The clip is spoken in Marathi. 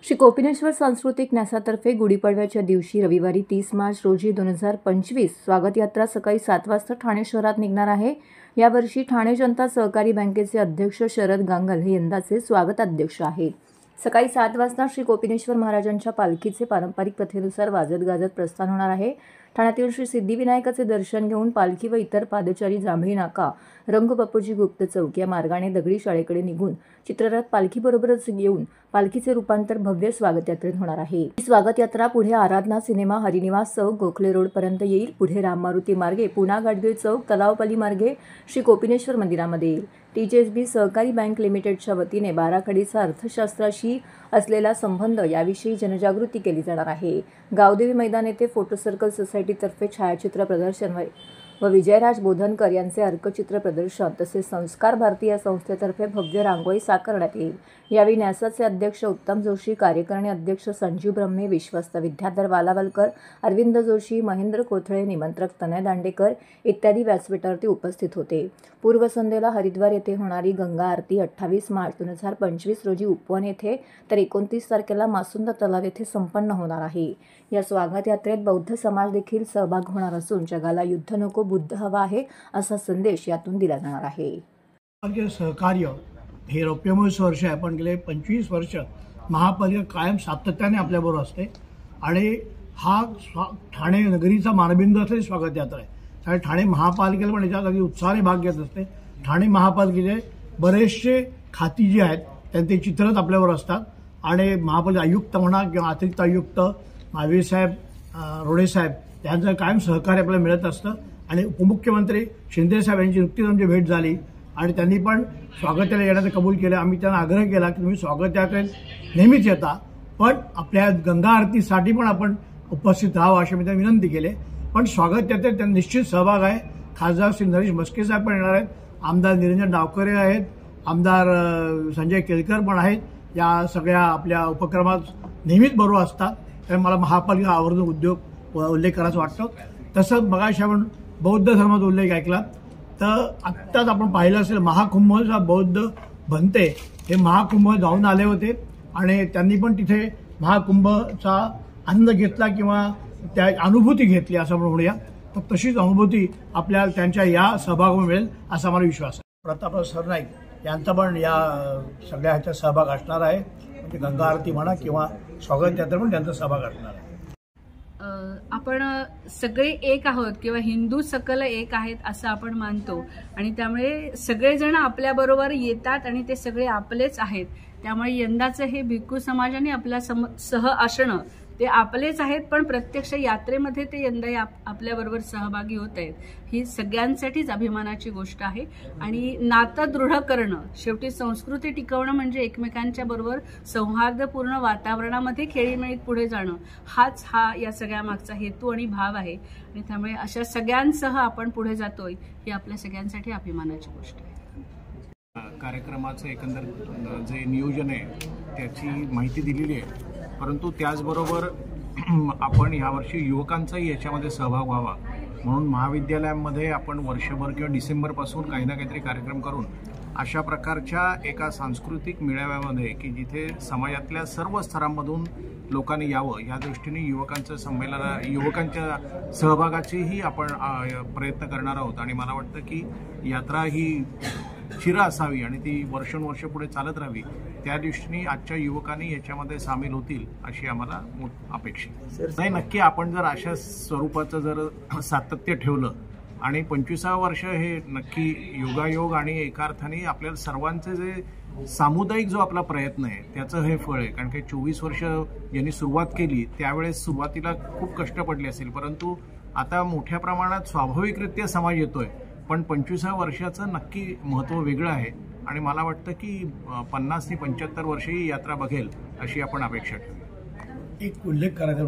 श्री कोपिनेश्वर सांस्कृतिक न्यासातर्फे गुढीपाडव्याच्या दिवशी रविवारी 30 मार्च रोजी 2025 स्वागत यात्रा सकाळी 7 वाजता ठाणे शहरात निघणार आहे। यावर्षी ठाणे जनता सहकारी बँकेचे अध्यक्ष शरद गांगल हे यंदाचे स्वागताध्यक्ष आहेत। सकाळी 7 वाजता श्री कोपिनेश्वर महाराजांच्या पालखीचे पारंपरिक प्रथेनुसार वाजत गाजत प्रस्थान होणार आहे। ठाण्यातील श्री सिद्धिविनायकाचे दर्शन घेऊन पालखी व इतर पादचारी जांभळी नाका, रंगबापूजी गुप्त चौक या मार्गाने दगडी शाळेकडे निघून चित्ररथ पालखीबरोबरच येऊन पालखीचे रूपांतर भव्य स्वागत यात्रेत होणार आहे। ही स्वागत यात्रा पुढे आराधना सिनेमा, हरिनिवास चौक, गोखले रोड पर्यंत येईल। पुढे राम मारुती मार्गे पुणा गाडगीळ चौक, तलावपल्ली मार्गे श्री कोपिनेश्वर मंदिरामध्ये येईल। TJSB सहकारी बँक लिमिटेडच्या वतीने बाराखडीचा अर्थशास्त्राशी असलेला संबंध याविषयी जनजागृती केली जाणार आहे। गावदेवी मैदान येथे फोटो सर्कल सोसायटीतर्फे छायाचित्र प्रदर्शन व विजयराज बोधनकर यांचे अर्कचित्र प्रदर्शन तसेच संस्कार भारती या संस्थेतर्फे भव्य रांगोळी साकारण्यात येईल। यावेळी न्यासाचे अध्यक्ष उत्तम जोशी, कार्यकारिणी अध्यक्ष संजीव ब्रह्मे, विश्वस्त विद्याधर वालावलकर, अरविंद जोशी, महेंद्र कोथळे, निमंत्रक तनय दांडेकर इत्यादी व्यासपीठावरती उपस्थित होते। पूर्वसंध्येला हरिद्वार येथे होणारी गंगा आरती 28 मार्च 2025 रोजी उपवन येथे तर 29 तारखेला मासुंदा तलाव येथे संपन्न होणार आहे। या स्वागत यात्रेत बौद्ध समाज देखील सहभाग होणार असून जगाला युद्ध नको बुद्ध हवा आहे असा संदेश यातून दिला जाणार आहे। सहकार्य हे रौप्यमय वर्ष आहे, पण गेले 25 वर्ष महापालिका कायम सातत्याने आपल्याबरोबर असते आणि हा ठाणे नगरीचा मानबिंदू असलेली स्वागत यात्रा आहे। त्यामुळे ठाणे महापालिकेला पण याच्यात अगदी उत्साहाने भाग घेत असते। ठाणे महापालिकेचे बरेचसे खाती जी आहेत त्यांचे चित्रच आपल्यावर असतात आणि महापालिका आयुक्त म्हणा किंवा अतिरिक्त आयुक्त महावीर साहेब, रोडे साहेब यांचं कायम सहकार्य आपल्याला मिळत असतं आणि उपमुख्यमंत्री शिंदे साहेब यांची नुकतीच आमची भेट झाली आणि त्यांनी पण स्वागताला येण्याचं कबूल केलं। आम्ही त्यांना आग्रह केला की तुम्ही स्वागत यात्रेत नेहमीच येता, पण आपल्या गंगा आरतीसाठी पण आपण उपस्थित राहावं अशी मी त्यांना विनंती केली। पण स्वागत यात्रेत त्यांना निश्चित सहभाग आहे। खासदार श्री नरेश म्हस्के साहेब पण येणार आहेत, आमदार निरंजन डावकरे आहेत, आमदार संजय केळकर पण आहेत। या सगळ्या आपल्या उपक्रमात नेहमीच बरोबर असतात, त्यामुळे मला महापालिका आवर्जून उल्लेख करायचा वाटतो। तसंच मगाशी आपण बौद्ध धर्माचा उल्लेख ऐकला तर आत्ताच आपण पाहिलं असेल महाकुंभचा बौद्ध भंते हे महाकुंभ जाऊन आले होते आणि त्यांनी पण तिथे महाकुंभचा आनंद घेतला किंवा त्या अनुभूती घेतली असं आपण म्हणूया। तर तशीच अनुभूती आपल्याला त्यांच्या या सहभागामुळे मिळेल असा मला विश्वास आहे। प्रतापराव सरनाईक यांचा पण या सगळ्या ह्याचा सहभाग असणार आहे, म्हणजे गंगा आरती म्हणा किंवा स्वागत यात्रा पण त्यांचा सहभाग असणार आहे। आपण सगळे एक आहोत किंवा हिंदू सकल एक आहेत असं आपण मानतो आणि त्यामुळे सगळेजण आपल्याबरोबर येतात आणि ते सगळे आपलेच आहेत। त्यामुळे यंदाचं हे भिक्खू समाजाने आपल्या सह असणं ते आपलेच आहेत, पण प्रत्यक्ष यात्रेमध्ये ते यंदा आपल्याबरोबर सहभागी होत आहेत ही सगळ्यांसाठीच अभिमानाची गोष्ट आहे। आणि नातं दृढ करणं, शेवटी संस्कृती टिकवणं म्हणजे एकमेकांच्या बरोबर सौहार्दपूर्ण वातावरणामध्ये खेळीमेळीत पुढे जाणं हाच या सगळ्या मागचा हेतू आणि भाव आहे आणि त्यामुळे अशा सगळ्यांसह आपण पुढे जातोय ही आपल्या सगळ्यांसाठी अभिमानाची गोष्ट आहे। कार्यक्रमाचं एकंदर जे नियोजन आहे त्याची माहिती दिलेली आहे, परंतु त्याचबरोबर आपण यावर्षी युवकांचाही याच्यामध्ये सहभाग व्हावा म्हणून महाविद्यालयांमध्ये आपण वर्षभर किंवा डिसेंबरपासून काही ना काहीतरी कार्यक्रम करून अशा प्रकारच्या एका सांस्कृतिक मेळाव्यामध्ये की जिथे समाजातल्या सर्व स्तरांमधून लोकांनी यावं या दृष्टीने युवकांचं संमेलन, युवकांच्या सहभागाचेही आपण प्रयत्न करणार आहोत आणि मला वाटतं की यात्रा ही चिर असावी आणि ती वर्षानुवर्ष पुढे चालत राहावी त्या दृष्टीने आजच्या युवकांनी याच्यामध्ये सामील होतील अशी आम्हाला अपेक्षा नाही। नक्की आपण जर अशा स्वरूपाचं जर सातत्य ठेवलं आणि 25व्या वर्ष हे नक्की योगायोग आणि एका अर्थाने आपल्याला सर्वांचे जे सामुदायिक जो आपला प्रयत्न आहे त्याचं हे फळ आहे। कारण की 24 वर्ष ज्यांनी सुरुवात केली त्यावेळेस सुरुवातीला खूप कष्ट पडले असेल, परंतु आता मोठ्या प्रमाणात स्वाभाविकरित्या समाज येतोय, पण 25व्या वर्षाचं नक्की महत्त्व वेगळं आहे आणि मला वाटतं की 50 ते 75 वर्ष ही यात्रा बघेल अशी आपण अपेक्षा ठेवू। एक उल्लेख करायचा